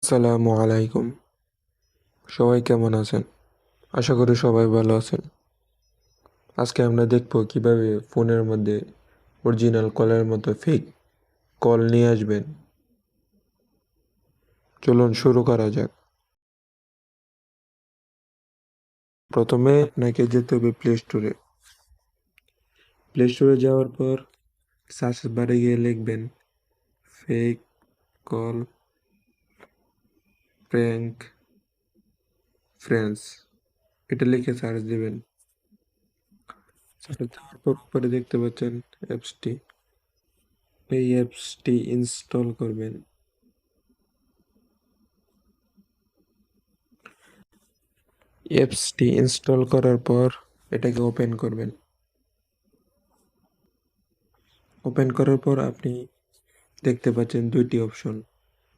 আসসালামু আলাইকুম। সবাই কেমন আছেন? আশা করি সবাই ভালো আছেন। আজকে আমরা দেখব কিভাবে ফোনের মধ্যে অরিজিনাল কলের মতো ফেক কল নিয়ে আসবেন। চলুন শুরু করা যাক। প্রথমে আপনাকে যেতে হবে প্লে স্টোরে। প্লে স্টোরে যাওয়ার পর সার্চ বারে গিয়ে লিখবেন ফেক কল প্র্যাঙ্ক ফ্রেন্ডস। এটা লিখে সার্চ দিবেন। সার্চ দেওয়ার পর উপরে দেখতে পাচ্ছেন অ্যাপসটি। এই অ্যাপসটি ইনস্টল করবেন। অ্যাপসটি ইনস্টল করার পর এটাকে ওপেন করবেন। ওপেন করার পর আপনি দেখতে পাচ্ছেন দুইটি অপশন।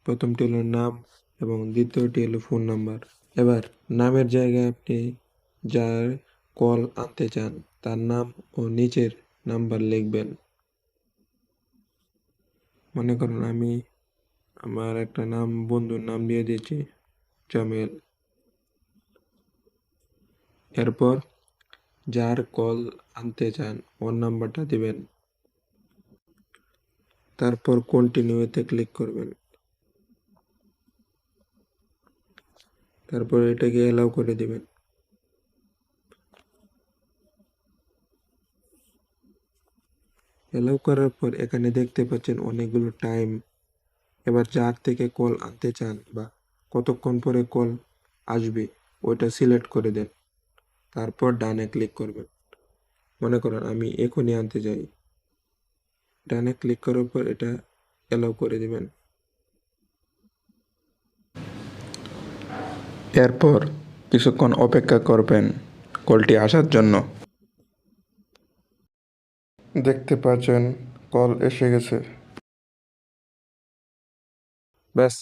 প্রথমটি হলো নাম এবং দ্বিতীয়টি হলো ফোন নাম্বার। এবার নামের জায়গায় আপনি যার কল আনতে চান তার নাম ও নিচের নাম্বার লিখবেন। মনে করুন আমি আমার একটা বন্ধুর নাম দিয়ে দিয়েছি জামিল। এরপর যার কল আনতে চান ওর নাম্বারটা দিবেন। তারপর কন্টিনিউতে ক্লিক করবেন। তারপর এটাকে অ্যালাউ করে দিবেন। অ্যালাউ করার পর এখানে দেখতে পাচ্ছেন অনেকগুলো টাইম। এবার যার থেকে কল আনতে চান বা কতক্ষণ পরে কল আসবে ওইটা সিলেক্ট করে দেন। তারপর ডানে ক্লিক করবেন। মনে করেন আমি এখনই আনতে চাই। ডানে ক্লিক করার পর এটা অ্যালাউ করে দিবেন। এরপর কিছুক্ষণ অপেক্ষা করবেন কলটি আসার জন্য। দেখতে পাচ্ছেন কল এসে গেছে। ব্যাস,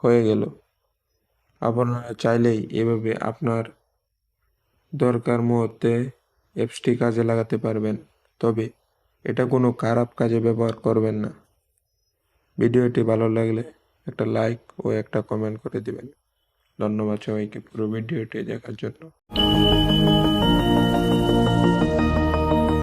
হয়ে গেল। আপনারা চাইলেই এভাবে আপনার দরকার মুহূর্তে অ্যাপসটি কাজে লাগাতে পারবেন। তবে এটা কোনো খারাপ কাজে ব্যবহার করবেন না। ভিডিওটি ভালো লাগলে একটা লাইক ও একটা কমেন্ট করে দিবেন। ধন্যবাদ সবাইকে পুরো ভিডিওটি দেখার জন্য।